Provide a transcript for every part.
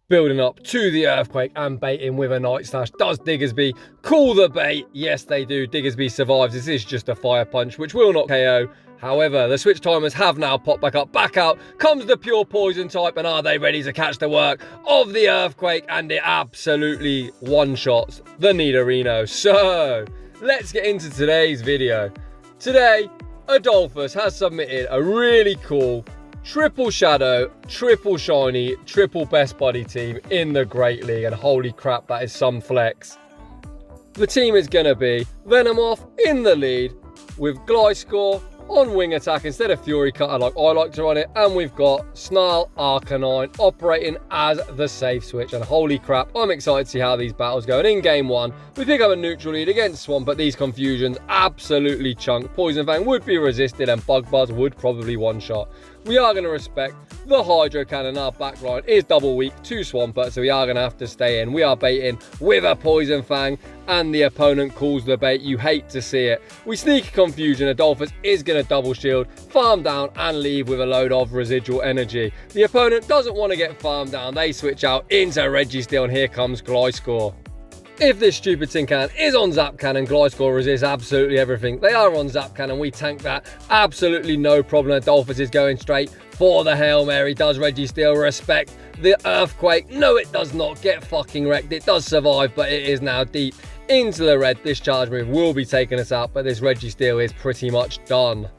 Building up to the Earthquake and baiting with a Night Slash. Does Diggersby call the bait? Yes, they do. Diggersby survives. This is just a Fire Punch, which will not KO. However, the switch timers have now popped back up. Back out comes the pure poison type, and are they ready to catch the work of the Earthquake? And it absolutely one-shots the Nidorino. So, let's get into today's video. Today, Adoalphus has submitted a really cool triple shadow, triple shiny, triple best buddy team in the Great League, and holy crap, that is some flex. The team is going to be Venamoth in the lead with Gliscor on wing attack instead of Fury Cutter like I like to run it, and we've got Snarl Arcanine operating as the safe switch. And holy crap, I'm excited to see how these battles go. And in game one, we pick up a neutral lead against Swamp, but these confusions absolutely chunk. Poison Fang would be resisted and Bug Buzz would probably one-shot. We are going to respect the Hydro Cannon. Our backline is double weak to Swampert, so we are going to have to stay in. We are baiting with a Poison Fang, and the opponent calls the bait. You hate to see it. We sneak a confusion. Adoalphus is going to double shield, farm down, and leave with a load of residual energy. The opponent doesn't want to get farmed down. They switch out into Registeel, and here comes Gliscor. If this stupid Tin Can is on Zap Cannon, Gliscor resists absolutely everything. They are on Zap Cannon, we tank that, absolutely no problem. Adoalphus is going straight for the Hail Mary. Does Registeel respect the Earthquake? No, it does not. Get fucking wrecked. It does survive, but it is now deep into the red. This charge move will be taking us out, but this Registeel is pretty much done.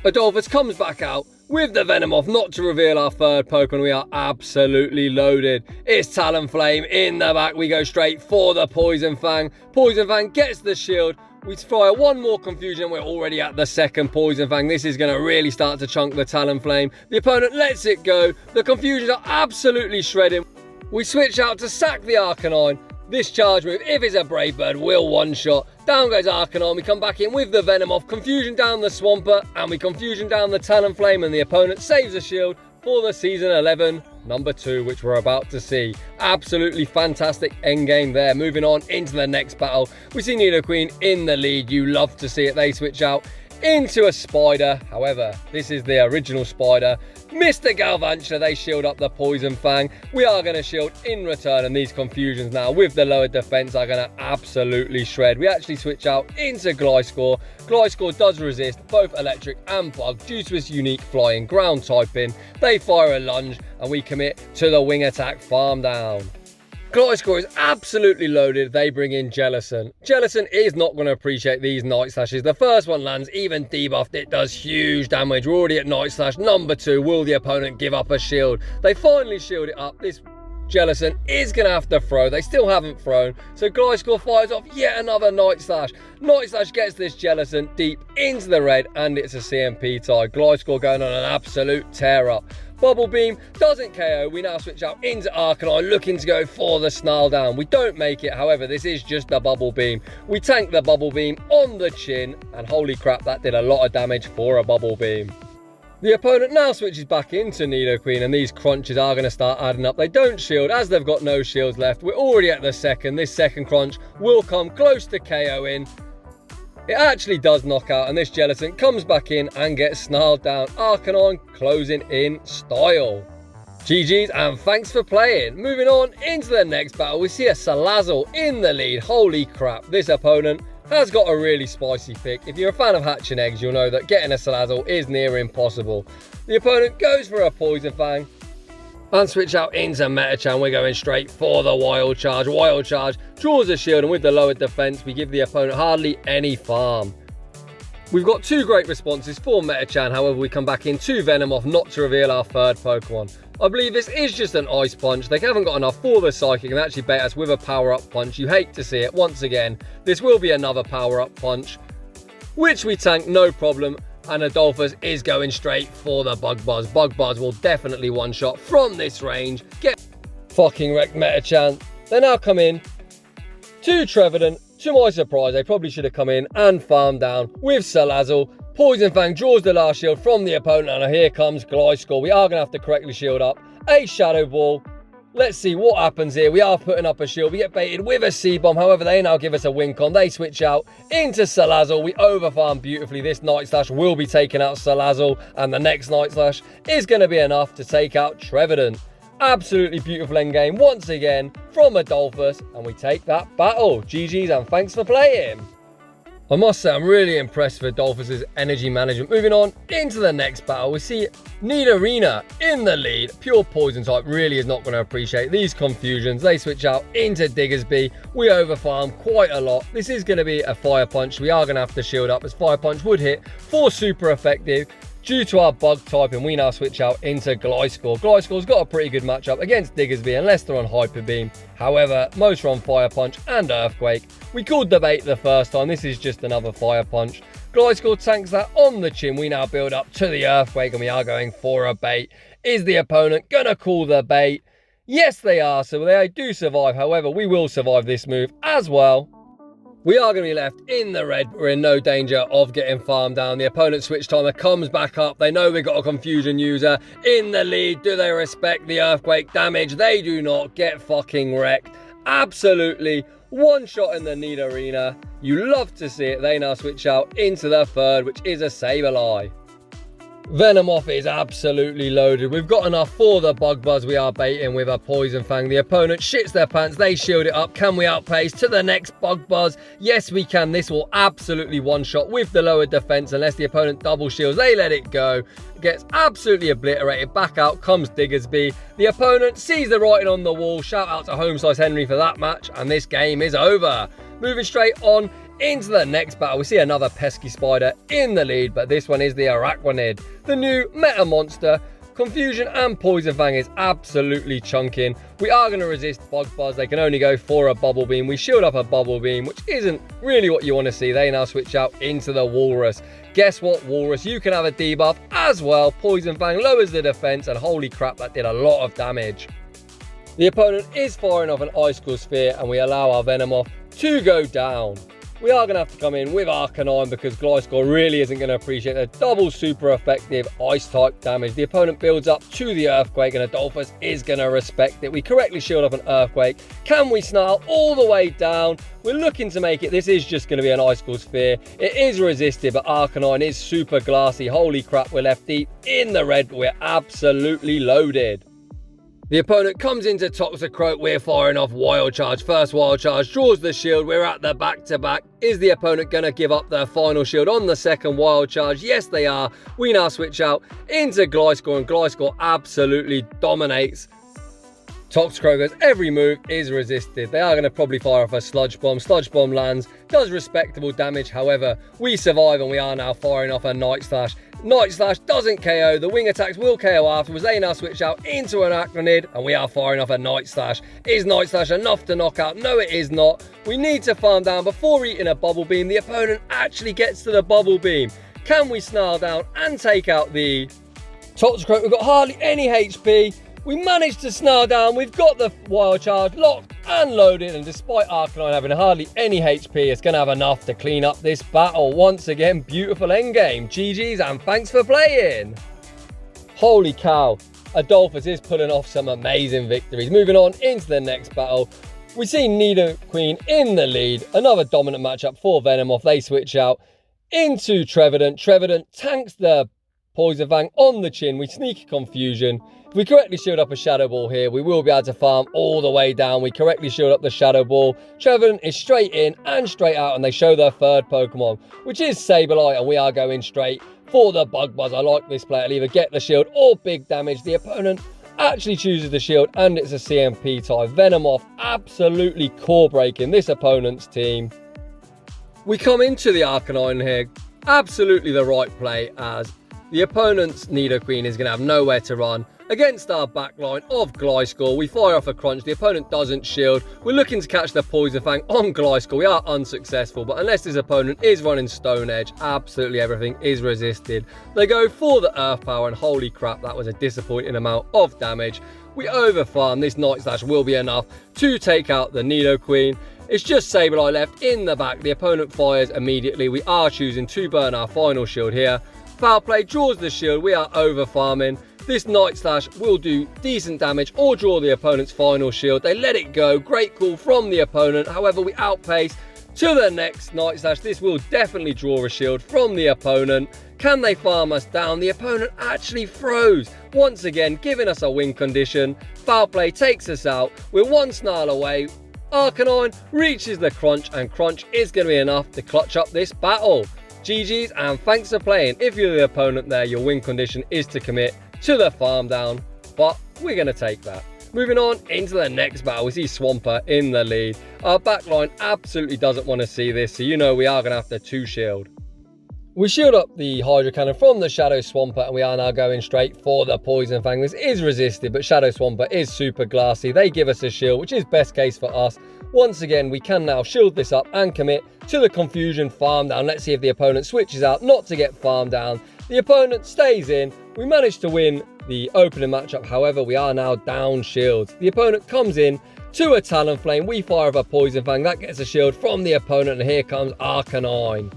Adoalphus comes back out with the Venamoth, not to reveal our third Pokemon. We are absolutely loaded. It's Talonflame in the back. We go straight for the Poison Fang. Poison Fang gets the shield. We fire one more confusion. We're already at the second Poison Fang. This is going to really start to chunk the Talonflame. The opponent lets it go. The confusions are absolutely shredding. We switch out to sack the Arcanine. This charge move, if it's a Brave Bird, will one-shot. Down goes Arcanine. We come back in with the Venomoth. Confusion down the Swampert, and we confusion down the Talonflame, and the opponent saves a shield for the Season 11 number 2, which we're about to see. Absolutely fantastic endgame there. Moving on into the next battle. We see Nidoqueen in the lead. You love to see it. They switch out into a Spider. However, this is the original Spider. Mr. Galvantula, they shield up the Poison Fang. We are going to shield in return, and these confusions now with the lower defense are going to absolutely shred. We actually switch out into Gliscor. Gliscor does resist both electric and bug due to its unique flying ground typing. They fire a lunge, and we commit to the wing attack farm down. Gliscor is absolutely loaded. They bring in Jellicent. Jellicent is not going to appreciate these Night Slashes. The first one lands, even debuffed, it does huge damage. We're already at Night Slash number 2. Will the opponent give up a shield? They finally shield it up. This Jellicent is going to have to throw. They still haven't thrown. So Gliscor fires off yet another Night Slash. Night Slash gets this Jellicent deep into the red, and it's a CMP tie. Gliscor going on an absolute tear up. Bubble Beam doesn't KO. We now switch out into Arcanine, looking to go for the Snarl down. We don't make it. However, this is just a Bubble Beam. We tank the Bubble Beam on the chin, and holy crap, that did a lot of damage for a Bubble Beam. The opponent now switches back into Nidoqueen, and these crunches are going to start adding up. They don't shield as they've got no shields left. We're already at the second. This second crunch will come close to KOing. It actually does knock out, and this Jellicent comes back in and gets snarled down. Arcanine closing in style. GG's and thanks for playing. Moving on into the next battle, we see a Salazzle in the lead. Holy crap, this opponent has got a really spicy pick. If you're a fan of hatching eggs, you'll know that getting a Salazzle is near impossible. The opponent goes for a Poison Fang and switch out into Metachan. We're going straight for the Wild Charge. Wild Charge draws a shield, and with the lowered defense, we give the opponent hardly any farm. We've got two great responses for Metachan. However, we come back in to Venomoth, not to reveal our third Pokemon. I believe this is just an Ice Punch. They haven't got enough for the Psychic and actually bait us with a power-up punch. You hate to see it. Once again, this will be another power-up punch, which we tank no problem. And Adoalphus is going straight for the Bug Buzz. Bug Buzz will definitely one-shot from this range. Get fucking wrecked, Metachan. They now come in to Trevenant. To my surprise, they probably should have come in and farmed down with Salazzle. Poison Fang draws the last shield from the opponent, and here comes Gliscor. We are going to have to correctly shield up a Shadow Ball. Let's see what happens here. We are putting up a shield. We get baited with a C-Bomb. However, they now give us a win con. They switch out into Salazzle. We overfarm beautifully. This Night Slash will be taking out Salazzle, and the next Night Slash is going to be enough to take out Trevenant. Absolutely beautiful endgame once again from Adoalphus, and we take that battle. GG's and thanks for playing. I must say, I'm really impressed with Adoalphus' energy management. Moving on into the next battle, we see Nidorina in the lead. Pure poison type really is not going to appreciate these confusions. They switch out into Diggersby. We overfarm quite a lot. This is going to be a fire punch. We are going to have to shield up as fire punch would hit for super effective. Due to our bug type, and we now switch out into Gliscor. Gliscor's got a pretty good matchup against Diggersby unless they're on Hyper Beam. However, most are on Fire Punch and Earthquake. We called the bait the first time. This is just another Fire Punch. Gliscor tanks that on the chin. We now build up to the Earthquake and we are going for a bait. Is the opponent going to call the bait? Yes, they are. So they do survive. However, we will survive this move as well. We are going to be left in the red. We're in no danger of getting farmed down. The opponent switch timer comes back up. They know we've got a confusion user in the lead. Do they respect the earthquake damage? They do not. Get fucking wrecked. Absolutely. One shot in the Nidorina. You love to see it. They now switch out into the third, which is a Sableye. Venamoth is absolutely loaded. We've got enough for the bug buzz. We are baiting with a poison fang. The opponent shits their pants. They shield it up. Can we outpace to the next bug buzz? Yes, we can. This will absolutely one shot with the lower defense unless the opponent double shields. They let it go. Gets absolutely obliterated. Back out comes Diggersby. The opponent sees the writing on the wall. Shout out to Home Slice Henry for that match. And this game is over. Moving straight on into the next battle, we see another pesky spider in the lead, but this one is the Arachnid, the new meta monster. Confusion and Poison Fang is absolutely chunking. We are going to resist Bug Buzz. They can only go for a Bubble Beam. We shield up a Bubble Beam, which isn't really what you want to see. They now switch out into the Walrus. Guess what, Walrus? You can have a debuff as well. Poison Fang lowers the defense, and holy crap, that did a lot of damage. The opponent is firing off an Icicle Sphere, and we allow our Venamoth to go down. We are going to have to come in with Arcanine because Gliscor really isn't going to appreciate the double super effective ice type damage. The opponent builds up to the Earthquake and Adoalphus is going to respect it. We correctly shield up an Earthquake. Can we snarl all the way down? We're looking to make it. This is just going to be an Icicle Sphere. It is resisted, but Arcanine is super glassy. Holy crap, we're left deep in the red. We're absolutely loaded. The opponent comes into Toxicroak. We're firing off Wild Charge. First Wild Charge draws the shield. We're at the back-to-back. Is the opponent going to give up their final shield on the second Wild Charge? Yes, they are. We now switch out into Gliscor, and Gliscor absolutely dominates. Toxicroak, every move is resisted. They are going to probably fire off a Sludge Bomb. Sludge Bomb lands, does respectable damage. However, we survive and we are now firing off a Night Slash. Night Slash doesn't KO. The wing attacks will KO afterwards. They now switch out into an Arachnid and we are firing off a Night Slash. Is Night Slash enough to knock out? No, it is not. We need to farm down before eating a Bubble Beam. The opponent actually gets to the Bubble Beam. Can we snarl down and take out the Toxicroak? We've got hardly any HP. We managed to snarl down. We've got the Wild Charge locked and loaded, and despite Arcanine having hardly any HP, it's going to have enough to clean up this battle. Once again, beautiful endgame. GG's and thanks for playing. Holy cow, Adoalphus is pulling off some amazing victories. Moving on into the next battle, we see Nidoqueen in the lead. Another dominant matchup for Venamoth. They switch out into Trevenant. Trevenant tanks the Poison Fang on the chin. We sneak Confusion. If we correctly shield up a Shadow Ball here, we will be able to farm all the way down. We correctly shield up the Shadow Ball. Trevenant is straight in and straight out, and they show their third Pokemon, which is Sableye, and we are going straight for the Bug Buzz. I like this play. It'll either get the shield or big damage. The opponent actually chooses the shield, and it's a CMP type. Venamoth absolutely core breaking this opponent's team. We come into the Arcanine here. Absolutely the right play, as the opponent's Nidoqueen is going to have nowhere to run. Against our backline of Gliscor, we fire off a Crunch. The opponent doesn't shield. We're looking to catch the Poison Fang on Gliscor. We are unsuccessful, but unless this opponent is running Stone Edge, absolutely everything is resisted. They go for the Earth Power, and holy crap, that was a disappointing amount of damage. We overfarm. This Night Slash will be enough to take out the Nidoqueen. It's just Sableye left in the back. The opponent fires immediately. We are choosing to burn our final shield here. Foul play draws the shield. We are over farming. This Night Slash will do decent damage or draw the opponent's final shield. They let it go. Great call from the opponent. However, we outpace to the next Night Slash. This will definitely draw a shield from the opponent. Can they farm us down? The opponent actually froze, once again giving us a win condition. Foul play takes us out. We're one snarl away. Arcanine reaches the crunch, and crunch is going to be enough to clutch up this battle. GG's and thanks for playing. If you're the opponent there, your win condition is to commit to the farm down, but we're going to take that. Moving on into the next battle, we see Swampert in the lead. Our backline absolutely doesn't want to see this, so you know we are going to have to 2-shield. We shield up the Hydro Cannon from the Shadow Swampert, and we are now going straight for the Poison Fang. This is resisted, but Shadow Swampert is super glassy. They give us a shield, which is best case for us. Once again, we can now shield this up and commit to the Confusion farm down. Let's see if the opponent switches out not to get farmed down. The opponent stays in. We managed to win the opening matchup. However, we are now down shields. The opponent comes in to a Talonflame. We fire up a Poison Fang. That gets a shield from the opponent, and here comes Arcanine.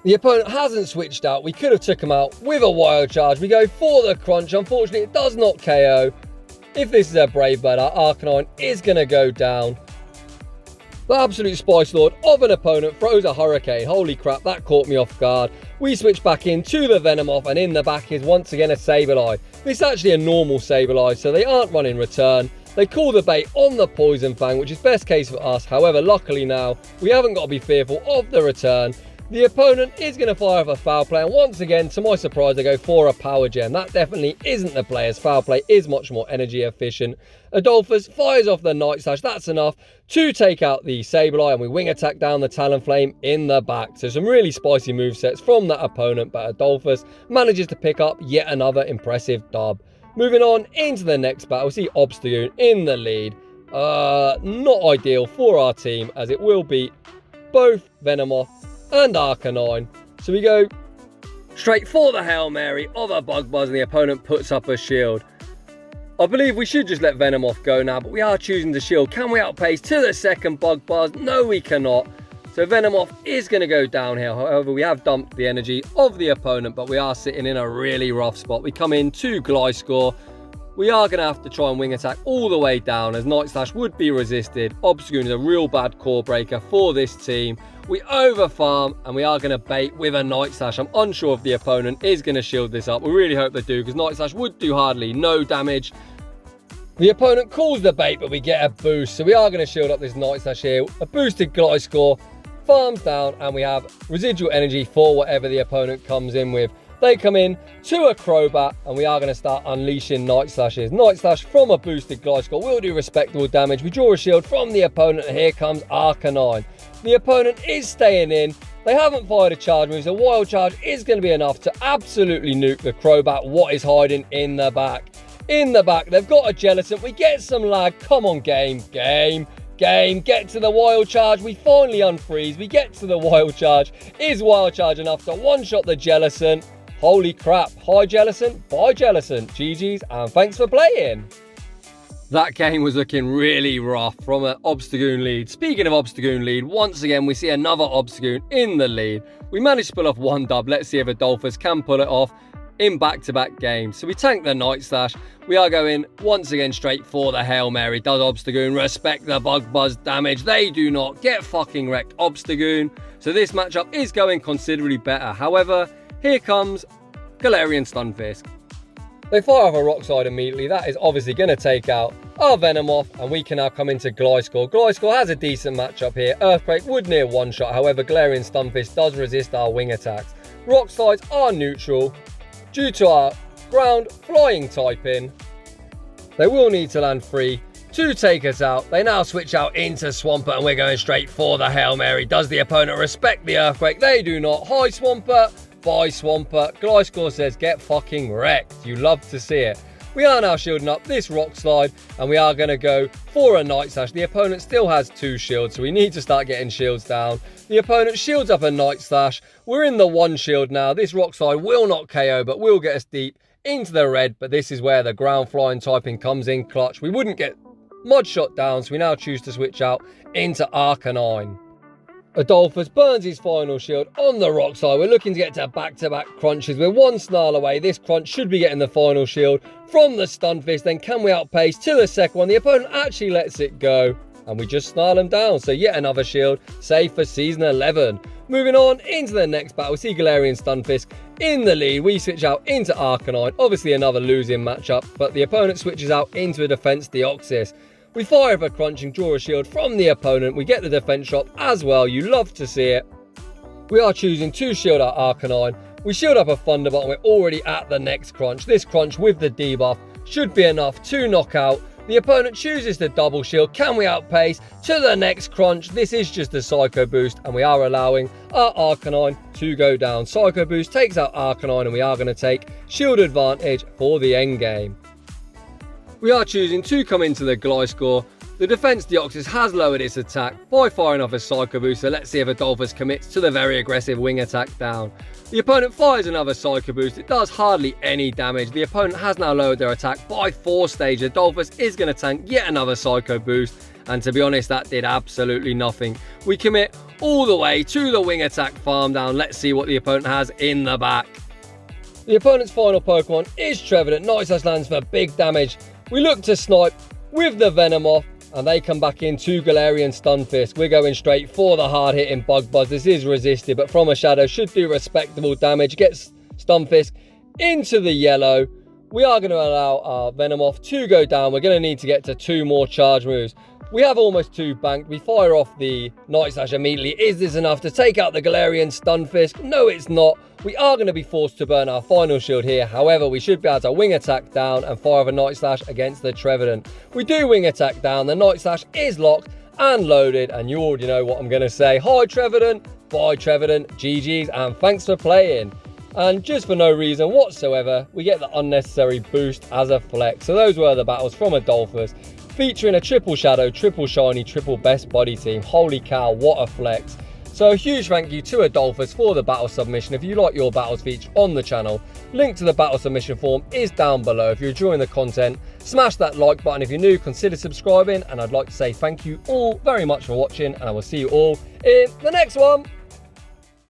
The opponent hasn't switched out. We could have took him out with a Wild Charge. We go for the crunch. Unfortunately, it does not KO. If this is a Brave Bird, our Arcanine is going to go down. The absolute Spice Lord of an opponent throws a Hurricane. Holy crap, that caught me off guard. We switch back into the Venamoth, and in the back is once again a Sableye. This is actually a normal Sableye, so they aren't running return. They call the bait on the Poison Fang, which is best case for us. However, luckily now, we haven't got to be fearful of the return. The opponent is going to fire off a Foul Play, and once again, to my surprise, they go for a Power Gem. That definitely isn't the play, as Foul Play is much more energy efficient. Adoalphus fires off the Night Slash. That's enough to take out the Sableye, and we wing attack down the Talonflame in the back. So some really spicy movesets from that opponent, but Adoalphus manages to pick up yet another impressive dub. Moving on into the next battle, we see Obstagoon in the lead. Not ideal for our team, as it will beat both Venamoth and Arcanine. So we go straight for the Hail Mary of a Bug Buzz, and the opponent puts up a shield. I believe we should just let Venamoth go now, but we are choosing to shield. Can we outpace to the second Bug Buzz? No, we cannot. So Venamoth is going to go down here. However, we have dumped the energy of the opponent, but we are sitting in a really rough spot. We come in to Gliscor. We are going to have to try and wing attack all the way down, as Night Slash would be resisted. Obstagoon is a real bad core breaker for this team. We over farm, and we are going to bait with a Night Slash. I'm unsure if the opponent is going to shield this up. We really hope they do, because Night Slash would do hardly no damage. The opponent calls the bait, but we get a boost. So we are going to shield up this Night Slash here. A boosted Gliscor farms down, and we have residual energy for whatever the opponent comes in with. They come in to a Crobat, and we are going to start unleashing Night Slashes. Night Slash from a boosted Gliscor will do respectable damage. We draw a shield from the opponent, and here comes Arcanine. The opponent is staying in. They haven't fired a charge move, so Wild Charge is going to be enough to absolutely nuke the Crobat. What is hiding in the back? In the back, they've got a Jellicent. We get some lag. Come on, game. Get to the Wild Charge. We finally unfreeze. We get to the Wild Charge. Is Wild Charge enough to one-shot the Jellicent? Holy crap. Hi, Jellicent. Bye, Jellicent. GG's, and thanks for playing. That game was looking really rough from an Obstagoon lead. Speaking of Obstagoon lead, once again, we see another Obstagoon in the lead. We managed to pull off one dub. Let's see if Adoalphus can pull it off in back-to-back games. So we tank the Night Slash. We are going once again straight for the Hail Mary. Does Obstagoon respect the Bug Buzz damage? They do not. Get fucking wrecked, Obstagoon. So this matchup is going considerably better. However, here comes Galarian Stunfisk. They fire off a Rock Slide immediately. That is obviously going to take out our Venamoth, and we can now come into Gliscor. Gliscor has a decent matchup here. Earthquake would near one-shot. However, Galarian Stunfisk does resist our wing attacks. Rock Slides are neutral due to our ground flying typing. They will need to land free to take us out. They now switch out into Swampert, and we're going straight for the Hail Mary. Does the opponent respect the Earthquake? They do not. Hi, Swampert. Bye, Swampert. Gliscor says, get fucking wrecked. You love to see it. We are now shielding up this Rock Slide, and we are going to go for a Night Slash. The opponent still has 2 shields, so we need to start getting shields down. The opponent shields up a Night Slash. We're in the 1 shield now. This Rock Slide will not KO, but will get us deep into the red. But this is where the ground flying typing comes in clutch. We wouldn't get Mud Shot down, so we now choose to switch out into Arcanine. Adoalphus burns his final shield on the Rock Slide. We're looking to get to back-to-back crunches. We're 1 snarl away. This crunch should be getting the final shield from the Stunfisk. Then can we outpace to the second one? The opponent actually lets it go, and we just snarl him down. So yet another shield, save for Season 11. Moving on into the next battle, we see Galarian Stunfisk In the lead, we switch out into Arcanine, obviously another losing matchup, but the opponent switches out into a defense Deoxys. We fire up a crunch and draw a shield from the opponent. We get the defense shot as well, you love to see it. We are choosing to shield our Arcanine. We shield up a Thunderbolt and we're already at the next crunch. This crunch with the debuff should be enough to knock out. The opponent chooses to double shield. Can we outpace to the next crunch? This is just a Psycho Boost and we are allowing our Arcanine to go down. Psycho Boost takes out Arcanine and we are going to take shield advantage for the end game. We are choosing to come into the Gliscor. The defense Deoxys has lowered its attack by firing off a Psycho Boost, so let's see if Adoalphus commits to the very aggressive wing attack down. The opponent fires another Psycho Boost. It does hardly any damage. The opponent has now lowered their attack by 4 stages. Adoalphus is going to tank yet another Psycho Boost, and to be honest, that did absolutely nothing. We commit all the way to the wing attack farm down. Let's see what the opponent has in the back. The opponent's final Pokemon is Trevenant. Night Slash lands for big damage. We look to snipe with the Venamoth, and they come back in to Galarian Stunfisk. We're going straight for the hard-hitting Bug Buzz. This is resisted, but from a shadow should do respectable damage. Gets Stunfisk into the yellow. We are going to allow our Venamoth to go down. We're going to need to get to 2 more charge moves. We have almost 2 banked. We fire off the Night Slash immediately. Is this enough to take out the Galarian Stunfisk? No, it's not. We are going to be forced to burn our final shield here. However, we should be able to wing attack down and fire off a Night Slash against the Trevenant. We do wing attack down. The Night Slash is locked and loaded. And you already know what I'm going to say. Hi, Trevenant. Bye, Trevenant. GG's and thanks for playing. And just for no reason whatsoever, we get the unnecessary boost as a flex. So those were the battles from Adoalphus, featuring a triple shadow, triple shiny, triple best body team. Holy cow, what a flex. So a huge thank you to Adoalphus for the battle submission. If you like your battles featured on the channel, link to the battle submission form is down below. If you're enjoying the content, smash that like button. If you're new, consider subscribing. And I'd like to say thank you all very much for watching, and I will see you all in the next one.